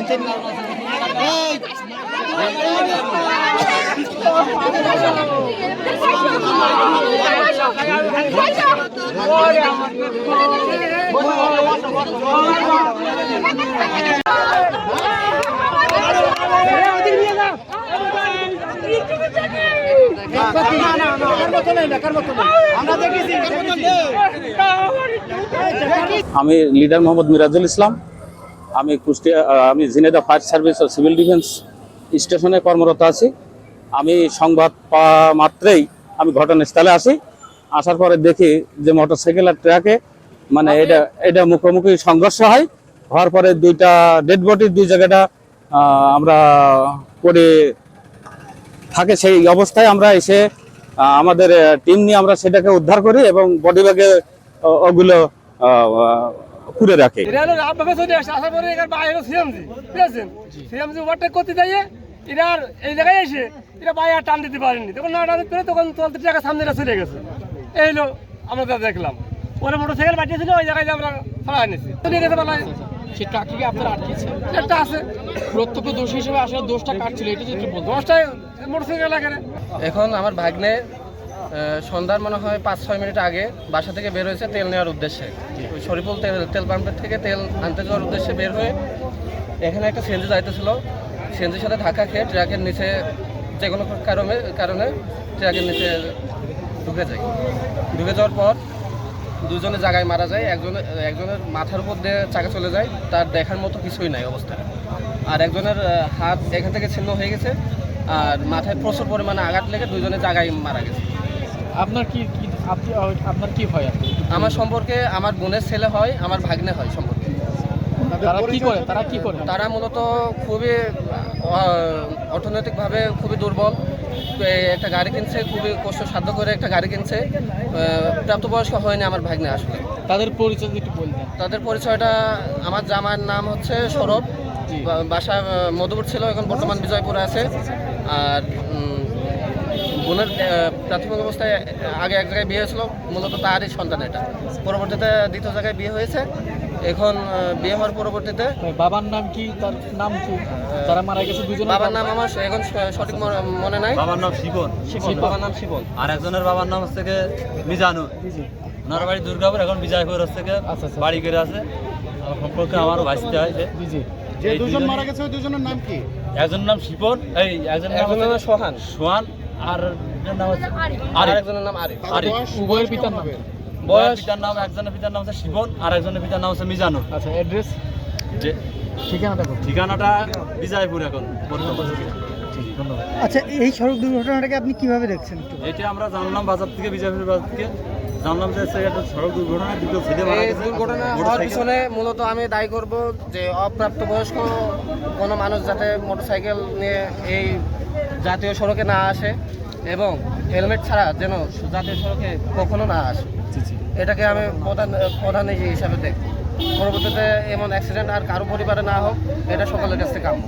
আমি লিডার মোহাম্মদ মিরাজুল ইসলাম। আমি Kushtia Jhenaidah fire service ও civil defence স্টেশনে কর্মরত আছি। আমি সংবাদ পাওয়া মাত্রেই আমি ঘটনাস্থলে আসি। আসার পরে দেখি যে মোটরসাইকেল আর ট্রাকে মানে এটা মুখোমুখি সংঘর্ষ হয়। হওয়ার পরে দুইটা ডেড বডির দুই জায়গাটা আমরা পড়ে থাকে। সেই অবস্থায় আমরা এসে আমাদের টিম নিয়ে আমরা সেটাকে উদ্ধার করি এবং বডি ব্যাগে ওগুলো পুরে রাখে। এই জায়গায় এসে এরা বাইরে টান দিতে পারেনি, তখন না টান দিতে পারে তখন চলতে টাকা সামনে চলে গেছে। এই হলো আমরা দেখলাম ওরা মোটরসাইকেল পাঠিয়েছিল, ওই জায়গায় আমরা ছাড়া এনেছি চলে গেছে পালায়। সেই ট্রাকটিকে আপনারা আটকেছে? একটা আছে প্রত্যক্ষদর্শী হিসেবে আসলে দোষটা কার ছিল এটা যদি বলতে। দশটায় মোটরসাইকেল এখানে। এখন আমার ভাগ্নে সন্ধ্যার মনে হয় 5-6 মিনিট আগে বাসা থেকে বের হয়েছে তেল নেওয়ার উদ্দেশ্যে। ওই শরীফুল তেল পাম্পের থেকে তেল আনতে যাওয়ার উদ্দেশ্যে বের হয়ে এখানে একটা সিএনজি যাইতেছিল। সিএনজির সাথে ধাক্কা খেয়ে ট্রাকের নিচে যে কোনো কারণে ট্রাকের নিচে ঢুকে যায়। ঢুকে যাওয়ার পর দুজনের জায়গায় মারা যায়। একজনের মাথার উপর দিয়ে চাকা চলে যায়, তার দেখার মতো কিছুই নাই অবস্থা। আর একজনের হাত এখান থেকে ছিন্ন হয়ে গেছে, আর মাথায় প্রচুর পরিমাণে আঘাত লেগে দুজনের জায়গায় মারা গেছে। আপনার কি হয়? আমার সম্পর্কে আমার বোনের ছেলে হয়, আমার ভাগ্নে হয় সম্পর্কে। তারা কি করে? তারা মূলত খুবই অর্থনৈতিকভাবে খুবই দুর্বল। একটা গাড়ি কিনছে, খুবই কষ্টসাধ্য করে একটা গাড়ি কিনছে। প্রাপ্তবয়স্ক হয়নি আমার ভাগ্নে আসলে। তাদের পরিচয় একটু বলবেন? তাদের পরিচয়টা, আমার জামার নাম হচ্ছে সৌরভ, বাসা মধুপুর ছিল, এখন বর্তমান বিজয়পুরে আছে। আর বোনের প্রাথমিক অবস্থায় আগে এক জায়গায় বিয়ে হয়েছিল, মূলত তারই সন্তান এটা। পরবর্তীতে দ্বিতীয় জায়গায় বিয়ে হয়েছে। এখন বিয়ে হওয়ার পরবর্তীতে বাবার নাম কি, তার নাম কি, তারা মারা গেছে দুজন? বাবার নাম আমার এখন সঠিক মনে নাই। বাবার নাম শিবন। বাবার নাম শিবন। আর একজনের বাবার নাম হচ্ছে মিজানুর। ওনার বাড়ি দুর্গাপুর, এখন বিজয়পুর হচ্ছে বাড়ি করে আছে। সম্পর্কে আমার ভাইসতে হয়। যে দুজন মারা গেছে ওই দুজনের নাম কি? একজনের নাম শিবন, একজনের নাম সোহান, আর নাম হচ্ছে একজনের নাম আরিফ। উভয়ের পিতার নাম? পিতার নাম, একজনের পিতার নাম হচ্ছে শিবন আর একজনের পিতার নাম হচ্ছে মিজানুর। আচ্ছা, অ্যাড্রেস যে ঠিকানাটা বিজয়পুর এখন বর্তমানে। আচ্ছা, এই সড়ক দুর্ঘটনাটাকে আপনি কিভাবে দেখছেন? এটা আমরা জানলাম বাজার থেকে, বিজয়পুর বাজার থেকে জানলাম যে একটা সড়ক দুর্ঘটনা, দুটো ছেলে মারা গেছে। দুর্ঘটনা হওয়ার পিছনে মূলত আমি দায়ী করব যে অপ্রাপ্তবয়স্ক কোনো মানুষ যাতে মোটরসাইকেল নিয়ে এই জাতীয় সড়কে না আসে এবং হেলমেট ছাড়া যেন জাতীয় সড়কে কখনো না আসে। এটাকে আমি প্রধান হিসাবে দেখব। পরবর্তীতে এমন অ্যাক্সিডেন্ট আর কারো পরিবারে না হোক, এটা সকলের কাছ থেকে কাম্য।